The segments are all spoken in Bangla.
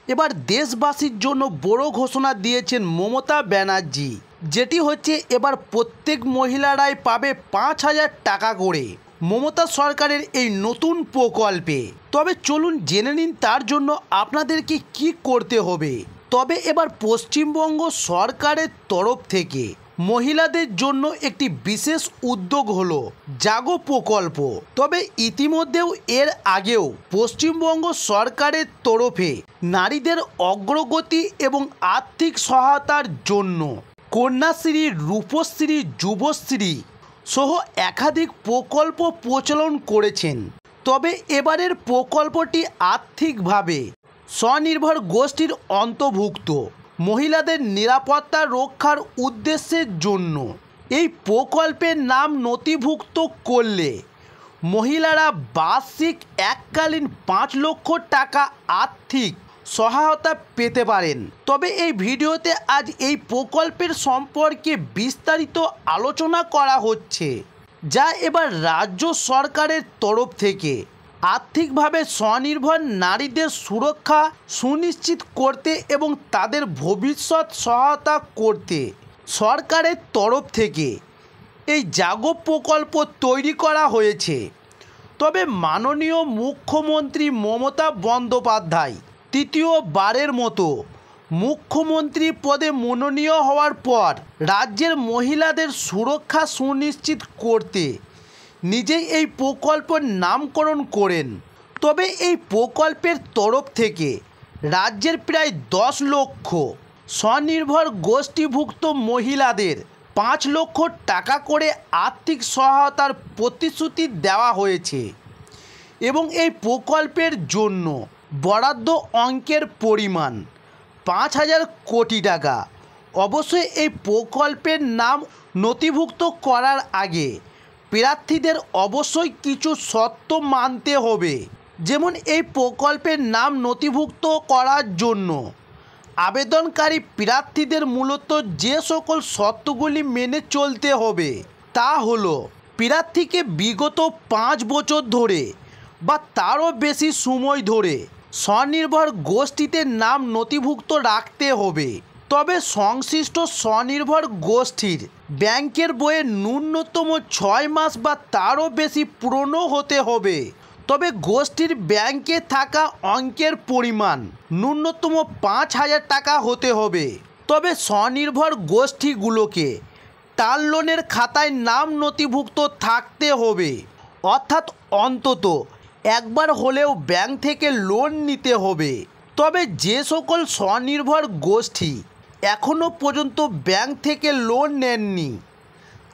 এবার দেশবাসীর জন্য বড় ঘোষণা দিয়েছেন মমতা ব্যানার্জি, যেটি হচ্ছে এবার প্রত্যেক মহিলারাই পাবে 5,000 টাকা করে মমতা সরকারের এই নতুন প্রকল্পে। তবে চলুন জেনে নিন তার জন্য আপনাদেরকে কি করতে হবে। তবে এবার পশ্চিমবঙ্গ সরকারের তরফ থেকে মহিলাদের জন্য একটি বিশেষ উদ্যোগ হলো জাগো প্রকল্প। তবে ইতিমধ্যেও এর আগেও পশ্চিমবঙ্গ সরকারের তরফে নারীদের অগ্রগতি এবং আর্থিক সহায়তার জন্য কন্যাশ্রী, রূপশ্রী, যুবশ্রী সহ একাধিক প্রকল্প প্রচলন করেছেন। তবে এবারের প্রকল্পটি আর্থিকভাবে স্বনির্ভর গোষ্ঠীর অন্তর্ভুক্ত মহিলাদের নিরাপত্তা রক্ষার উদ্দেশ্যের জন্য। এই প্রকল্পের নাম নথিভুক্ত করলে মহিলারা বার্ষিক এককালীন 5 লক্ষ টাকা আর্থিক সহায়তা পেতে পারেন। তবে এই ভিডিওতে আজ এই প্রকল্পের সম্পর্কে বিস্তারিত আলোচনা করা হচ্ছে, যা এবার রাজ্য সরকারের তরফ থেকে আর্থিকভাবে স্বনির্ভর নারীদের সুরক্ষা সুনিশ্চিত করতে এবং তাদের ভবিষ্যৎ সহায়তা করতে সরকারের তরফ থেকে এই জাগো প্রকল্প তৈরি করা হয়েছে। তবে মাননীয় মুখ্যমন্ত্রী মমতা বন্দ্যোপাধ্যায় তৃতীয়বারের মতো মুখ্যমন্ত্রী পদে মনোনীত হওয়ার পর রাজ্যের মহিলাদের সুরক্ষা সুনিশ্চিত করতে নিজেই এই প্রকল্পের নামকরণ করেন। তবে এই প্রকল্পের তরফ থেকে রাজ্যের প্রায় 10 লক্ষ স্বনির্ভর গোষ্ঠীভুক্ত মহিলাদের 5 লক্ষ টাকা করে আর্থিক সহায়তার প্রতিশ্রুতি দেওয়া হয়েছে এবং এই প্রকল্পের জন্য বরাদ্দ অঙ্কের পরিমাণ 5,000 কোটি টাকা। অবশ্যই এই প্রকল্পের নাম নথিভুক্ত করার আগে প্রার্থীদের অবশ্যই কিছু শর্ত মানতে হবে। যেমন এই প্রকল্পের নাম নথিভুক্ত করার জন্য আবেদনকারী প্রার্থীদের মূলত যে সকল শর্তগুলি মেনে চলতে হবে তা হলো, প্রার্থীকে বিগত 5 বছর ধরে বা তারও বেশি সময় ধরে স্বনির্ভর গোষ্ঠীতে নাম নথিভুক্ত রাখতে হবে। তবে সংশ্লিষ্ট স্বনির্ভর গোষ্ঠীর ব্যাংকের বইয়ে ন্যূনতম 6 মাস বা তারও বেশি পুরনো হতে হবে। তবে গোষ্ঠীর ব্যাংকে থাকা অঙ্কের পরিমাণ ন্যূনতম 5,000 টাকা হতে হবে। তবে স্বনির্ভর গোষ্ঠীগুলোকে টার্ম লোনের খাতায় নাম নথিভুক্ত থাকতে হবে, অর্থাৎ অন্তত একবার হলেও ব্যাংক থেকে লোন নিতে হবে। তবে যে সকল স্বনির্ভর গোষ্ঠী এখনও পর্যন্ত ব্যাংক থেকে লোন নেননি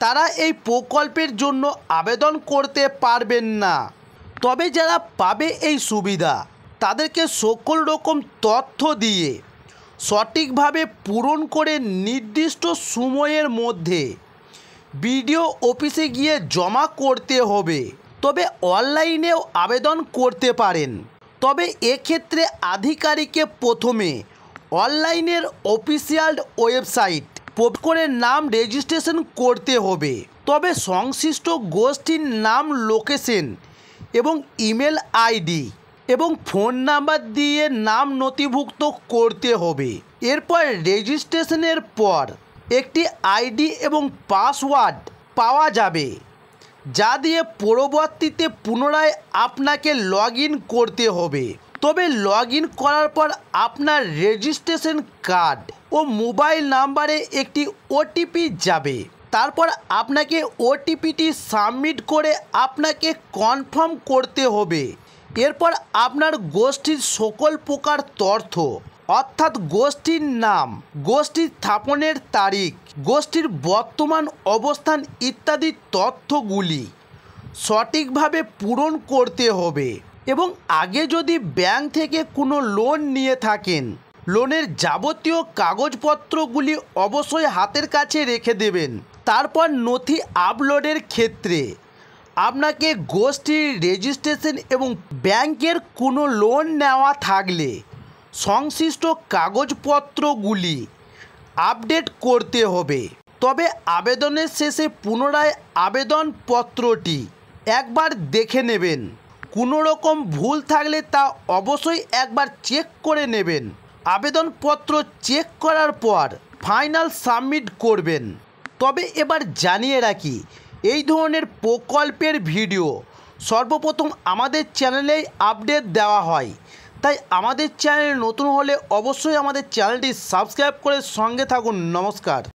তারা এই প্রকল্পের জন্য আবেদন করতে পারবেন না। তবে যারা পাবে এই সুবিধা তাদেরকে সকল রকম তথ্য দিয়ে সঠিকভাবে পূরণ করে নির্দিষ্ট সময়ের মধ্যে বিডিও অফিসে গিয়ে জমা করতে হবে। তবে অনলাইনেও আবেদন করতে পারেন। তবে এক্ষেত্রে আধিকারিককে প্রথমে অনলাইনের অফিসিয়াল ওয়েবসাইট করে নাম রেজিস্ট্রেশন করতে হবে। তবে সংশ্লিষ্ট গোষ্ঠীর নাম, লোকেশন এবং ইমেল আইডি এবং ফোন নাম্বার দিয়ে নাম নথিভুক্ত করতে হবে। এরপর রেজিস্ট্রেশনের পর একটি আইডি এবং পাসওয়ার্ড পাওয়া যাবে, যা দিয়ে পরবর্তীতে পুনরায় আপনাকে লগ ইন করতে হবে। তবে লগ ইন করার পর আপনার রেজিস্ট্রেশন কার্ড ও মোবাইল নাম্বারে একটি ওটিপি যাবে। তারপর আপনাকে ওটিপিটি সাবমিট করে আপনাকে কনফার্ম করতে হবে। এরপর আপনার গোষ্ঠীর সকল প্রকার তথ্য, অর্থাৎ গোষ্ঠীর নাম, গোষ্ঠীর স্থাপনের তারিখ, গোষ্ঠীর বর্তমান অবস্থান ইত্যাদি তথ্যগুলি সঠিকভাবে পূরণ করতে হবে। এবং আগে যদি ব্যাংক থেকে কোনো লোন নিয়ে থাকেন, লোনের যাবতীয় কাগজপত্রগুলি অবশ্যই হাতের কাছে রেখে দেবেন। তারপর নথি আপলোডের ক্ষেত্রে আপনাকে গোষ্ঠীর রেজিস্ট্রেশন এবং ব্যাংকের কোনো লোন নেওয়া থাকলে সংশ্লিষ্ট কাগজপত্রগুলি আপডেট করতে হবে। তবে আবেদনের শেষে পুনরায় আবেদনপত্রটি একবার দেখে নেবেন। কোনো রকম ভুল থাকলে তা অবশ্যই একবার চেক করে নেবেন। আবেদনপত্র চেক করার পর ফাইনাল সাবমিট করবেন। তবে এবার জানিয়ে রাখি, এই ধরনের প্রকল্পের ভিডিও সর্বপ্রথম আমাদের চ্যানেলেই আপডেট দেওয়া হয়। তাই আমাদের চ্যানেল নতুন হলে অবশ্যই আমাদের চ্যানেলটি সাবস্ক্রাইব করে সঙ্গে থাকুন। নমস্কার।